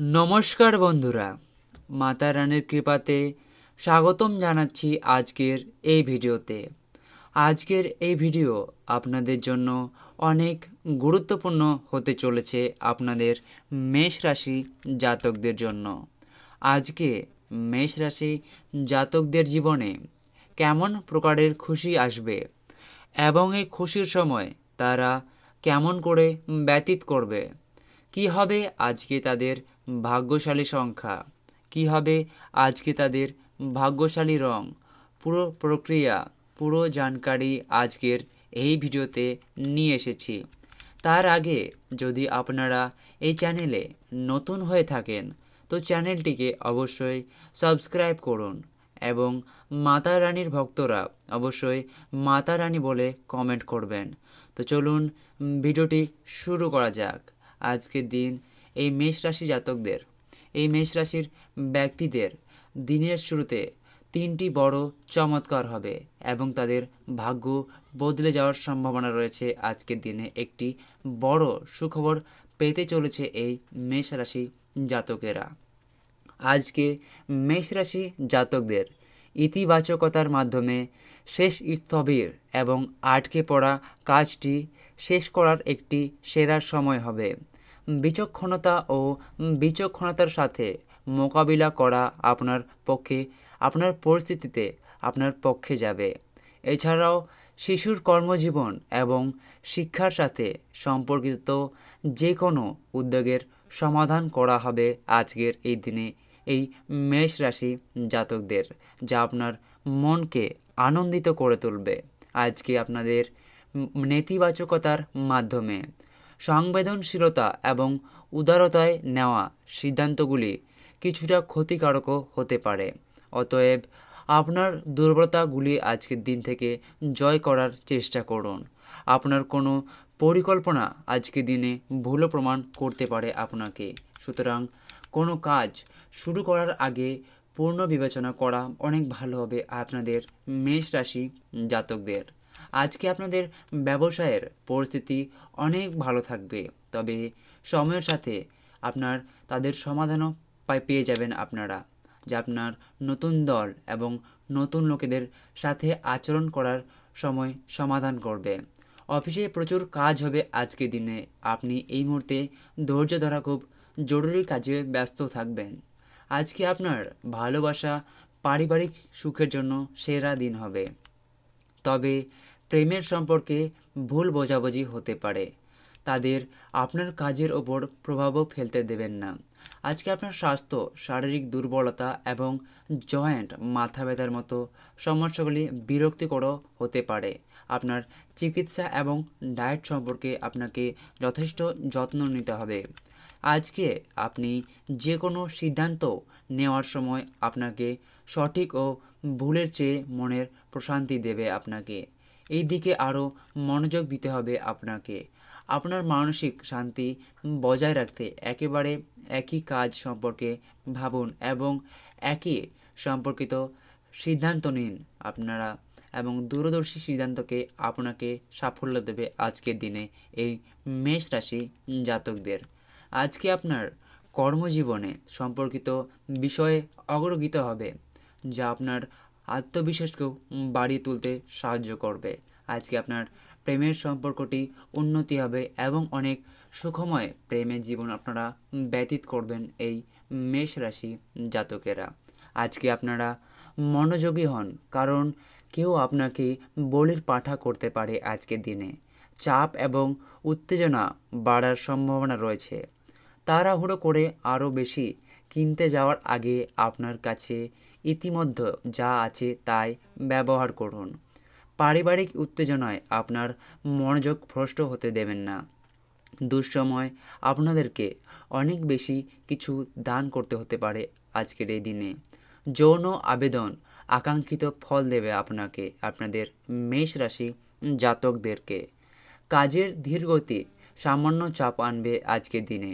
নমস্কার বন্ধুরা, মাতা রানীর কৃপাতে স্বাগতম জানাচ্ছি আজকের এই ভিডিওতে। আজকের এই ভিডিও আপনাদের জন্য অনেক গুরুত্বপূর্ণ হতে চলেছে আপনাদের মেষ রাশি জাতকদের জন্য। আজকে মেষ রাশি জাতকদের জীবনে কেমন প্রকারের খুশি আসবে এবং এই খুশির সময় তারা কেমন করে ব্যতীত করবে, কী হবে আজকে তাদের ভাগ্যশালী সংখ্যা, কী হবে আজকে তাদের ভাগ্যশালী রং, পুরো প্রক্রিয়া, পুরো জানকারি আজকের এই ভিডিওতে নিয়ে এসেছি। তার আগে যদি আপনারা এই চ্যানেলে নতুন হয়ে থাকেন তো চ্যানেলটিকে অবশ্যই সাবস্ক্রাইব করুন এবং মাতা রানীর ভক্তরা অবশ্যই মাতা রানী বলে কমেন্ট করবেন। তো চলুন ভিডিওটি শুরু করা যাক। আজকের দিন এই মেষ রাশি জাতকদের, এই মেষ রাশির ব্যক্তিদের দিনের শুরুতে তিনটি বড় চমৎকার হবে এবং তাদের ভাগ্য বদলে যাওয়ার সম্ভাবনা রয়েছে। আজকের দিনে একটি বড় সুখবর পেতে চলেছে এই মেষ রাশি জাতকেরা। আজকে মেষ রাশি জাতকদের ইতিবাচকতার মাধ্যমে শেষ স্থবির এবং আটকে পড়া কাজটি শেষ করার একটি সেরা সময় হবে। বিচক্ষণতা ও বিচক্ষণতার সাথে মোকাবিলা করা আপনার পক্ষে, আপনার পরিস্থিতিতে আপনার পক্ষে যাবে। এছাড়াও শিশুর কর্মজীবন এবং শিক্ষার সাথে সম্পর্কিত যে কোনো উদ্যোগের সমাধান করা হবে আজকের এই দিনে এই মেষ রাশি জাতকদের, যা আপনার মনকে আনন্দিত করে তুলবে। আজকে আপনাদের নেতিবাচকতার মাধ্যমে সংবেদনশীলতা এবং উদারতায় নেওয়া সিদ্ধান্তগুলি কিছুটা ক্ষতিকারকও হতে পারে। অতএব আপনার দুর্বলতাগুলি আজকের দিন থেকে জয় করার চেষ্টা করুন। আপনার কোনো পরিকল্পনা আজকের দিনে ভুলও প্রমাণ করতে পারে আপনাকে। সুতরাং কোনো কাজ শুরু করার আগে পূর্ণ বিবেচনা করা অনেক ভালো হবে আপনাদের মেষ রাশি জাতকদের। আজকে আপনাদের ব্যবসায়ের পরিস্থিতি অনেক ভালো থাকবে, তবে সময়ের সাথে আপনার তাদের সমাধানও পেয়ে যাবেন আপনারা, যা আপনার নতুন দল এবং নতুন লোকেদের সাথে আচরণ করার সময় সমাধান করবে। অফিসে প্রচুর কাজ হবে আজকের দিনে, আপনি এই মুহূর্তে ধৈর্য ধরা খুব জরুরি কাজে ব্যস্ত থাকবেন। আজকে আপনার ভালোবাসা পারিবারিক সুখের জন্য সেরা দিন হবে, তবে প্রেমের সম্পর্কে ভুল বোঝাবুঝি হতে পারে, তাদের আপনার কাজের ওপর প্রভাবও ফেলতে দেবেন না। আজকে আপনার স্বাস্থ্য, শারীরিক দুর্বলতা এবং জয়েন্ট, মাথা ব্যথার মতো সমস্যাগুলি বিরক্তিকরও হতে পারে। আপনার চিকিৎসা এবং ডায়েট সম্পর্কে আপনাকে যথেষ্ট যত্ন নিতে হবে। আজকে আপনি যে কোনো সিদ্ধান্ত নেওয়ার সময় আপনাকে সঠিক ও ভুলের চেয়ে মনের প্রশান্তি দেবে আপনাকে। এই দিকে আরও মনোযোগ দিতে হবে আপনাকে। আপনার মানসিক শান্তি বজায় রাখতে একেবারে একই কাজ সম্পর্কে ভাবুন এবং একই সম্পর্কিত সিদ্ধান্ত নিন আপনারা, এবং দূরদর্শী সিদ্ধান্তকে আপনাকে সাফল্য দেবে আজকের দিনে এই মেষ রাশি জাতকদের। আজকে আপনার কর্মজীবনে সম্পর্কিত বিষয়ে অগ্রগতি হবে, যা আপনার আত্মবিশ্বাসকেও বাড়িয়ে তুলতে সাহায্য করবে। আজকে আপনার প্রেমের সম্পর্কটি উন্নতি হবে এবং অনেক সুখময় প্রেমের জীবন আপনারা ব্যতীত করবেন এই মেষ রাশি জাতকেরা। আজকে আপনারা মনোযোগী হন, কারণ কেউ আপনাকে বলির পাঠা করতে পারে আজকের দিনে। চাপ এবং উত্তেজনা বাড়ার সম্ভাবনা রয়েছে। তাড়াহুড়ো করে আরও বেশি কিনতে যাওয়ার আগে আপনার কাছে ইতিমধ্যে যা আছে তাই ব্যবহার করুন। পারিবারিক উত্তেজনায় আপনার মনোযোগ ভ্রষ্ট হতে দেবেন না। দুঃসময় আপনাদেরকে অনেক বেশি কিছু দান করতে হতে পারে আজকের এই দিনে। যৌন আবেদন আকাঙ্ক্ষিত ফল দেবে আপনাকে, আপনাদের মেষ রাশি জাতকদেরকে। কাজের ধীরগতি সামান্য চাপ আনবে আজকের দিনে।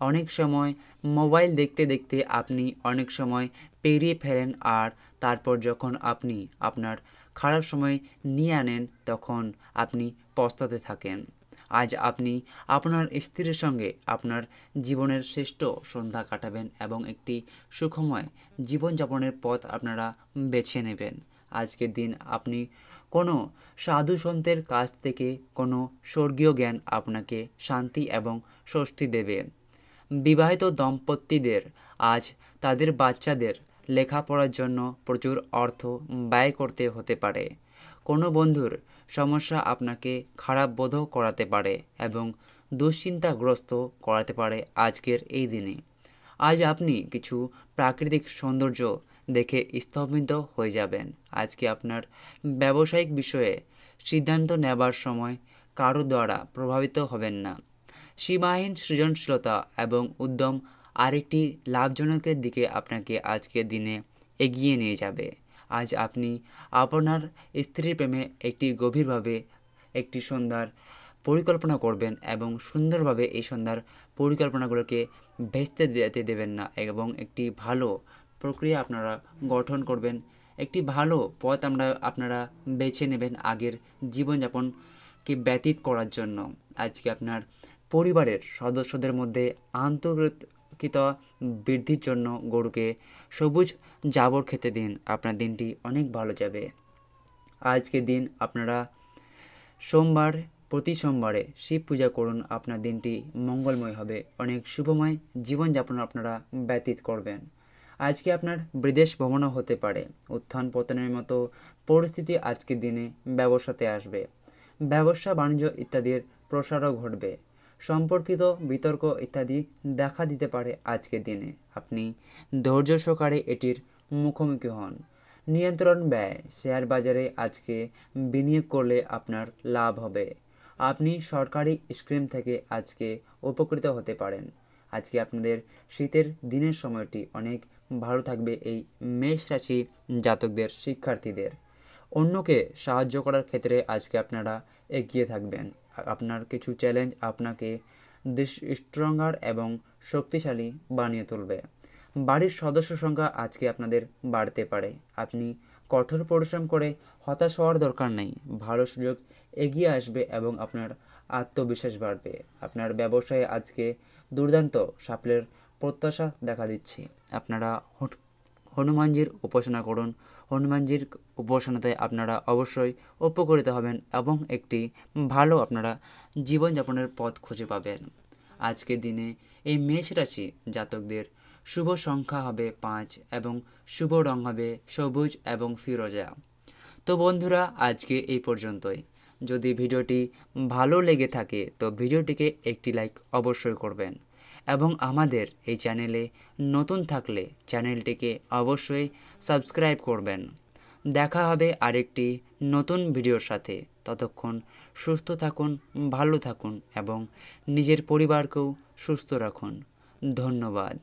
অনেক সময় মোবাইল দেখতে দেখতে আপনি অনেক সময় পেরিয়ে ফেলেন, আর তারপর যখন আপনি আপনার খারাপ সময় নিয়ে আনেন তখন আপনি পস্তাতে থাকেন। আজ আপনি আপনার স্ত্রীর সঙ্গে আপনার জীবনের শ্রেষ্ঠ সন্ধ্যা কাটাবেন এবং একটি সুখময় জীবনযাপনের পথ আপনারা বেছে নেবেন। আজকের দিন আপনি কোনো সাধু সন্তের কাছ থেকে কোনো স্বর্গীয় জ্ঞান আপনাকে শান্তি এবং স্বস্তি দেবে। বিবাহিত দম্পতিদের আজ তাদের বাচ্চাদের লেখাপড়ার জন্য প্রচুর অর্থ ব্যয় করতে হতে পারে। কোনো বন্ধুর সমস্যা আপনাকে খারাপ বোধও করাতে পারে এবং দুশ্চিন্তাগ্রস্ত করাতে পারে আজকের এই দিনে। আজ আপনি কিছু প্রাকৃতিক সৌন্দর্য দেখে স্তম্ভিত হয়ে যাবেন। আজকে আপনার ব্যবসায়িক বিষয়ে সিদ্ধান্ত নেবার সময় কারো দ্বারা প্রভাবিত হবেন না। সীমাহীন সৃজনশীলতা এবং উদ্যম আরেকটি লাভজনকের দিকে আপনাকে আজকের দিনে এগিয়ে নিয়ে যাবে। আজ আপনি আপনার স্ত্রীর প্রেমে একটি গভীরভাবে একটি সন্ধ্যার পরিকল্পনা করবেন এবং সুন্দরভাবে এই সন্ধ্যার পরিকল্পনাগুলোকে ভেস্তে যেতে দেবেন না এবং একটি ভালো প্রক্রিয়া আপনারা গঠন করবেন। একটি ভালো পথ আপনারা বেছে নেবেন আগের জীবনযাপনকে ব্যতীত করার জন্য। আজকে আপনার পরিবারের সদস্যদের মধ্যে আন্তরিকতা বৃদ্ধির জন্য গরুকে সবুজ জাবর খেতে দিন। আপনার দিনটি অনেক ভালো যাবে। আজকের দিন আপনারা প্রতি সোমবারে শিব পূজা করুন। আপনার দিনটি মঙ্গলময় হবে, অনেক শুভময় জীবনযাপন আপনারা ব্যতীত করবেন। আজকে আপনার বিদেশ ভ্রমণও হতে পারে। উত্থান পতনের মতো পরিস্থিতি আজকের দিনে ব্যবসাতে আসবে। ব্যবসা বাণিজ্য ইত্যাদির প্রসারও ঘটবে। সম্পর্কিত বিতর্ক ইত্যাদি দেখা দিতে পারে আজকের দিনে। আপনি ধৈর্য সহকারে এটির মুখোমুখি হন। নিয়ন্ত্রণ ব্যয় শেয়ার বাজারে আজকে বিনিয়োগ করলে আপনার লাভ হবে। আপনি সরকারি স্কিম থেকে আজকে উপকৃত হতে পারেন। আজকে আপনাদের শীতের দিনের সময়টি অনেক ভালো থাকবে এই মেষ রাশি জাতকদের শিক্ষার্থীদের। অন্যকে সাহায্য করার ক্ষেত্রে আজকে আপনারা এগিয়ে থাকবেন। আপনার কিছু চ্যালেঞ্জ আপনাকে স্ট্রঙ্গার এবং শক্তিশালী বানিয়ে তুলবে। বাড়ির সদস্য সংখ্যা আজকে আপনাদের বাড়তে পারে। আপনি কঠোর পরিশ্রম করে হতাশ হওয়ার দরকার নেই। ভালো সুযোগ এগিয়ে আসবে এবং আপনার আত্মবিশ্বাস বাড়বে। আপনার ব্যবসায়ে আজকে দুর্দান্ত সাফল্যের প্রত্যাশা দেখা দিচ্ছে। আপনারা হনুমানজির উপাসনা করুন। হনুমানজির উপাসনাতে আপনারা অবশ্যই উপকৃত হবেন এবং একটি ভালো আপনারা জীবনযাপনের পথ খুঁজে পাবেন। আজকের দিনে এই মেষ রাশি জাতকদের শুভ সংখ্যা হবে 5 এবং শুভ রং হবে সবুজ এবং ফিরোজা। তো বন্ধুরা, আজকে এই পর্যন্তই। যদি ভিডিওটি ভালো লেগে থাকে তো ভিডিওটিকে একটি লাইক অবশ্যই করবেন এবং আমাদের এই চ্যানেলে নতুন থাকলে চ্যানেলটিকে অবশ্যই সাবস্ক্রাইব করবেন। দেখা হবে আরেকটি নতুন ভিডিওর সাথে। ততক্ষণ সুস্থ থাকুন, ভালো থাকুন এবং নিজের পরিবারকেও সুস্থ রাখুন। ধন্যবাদ।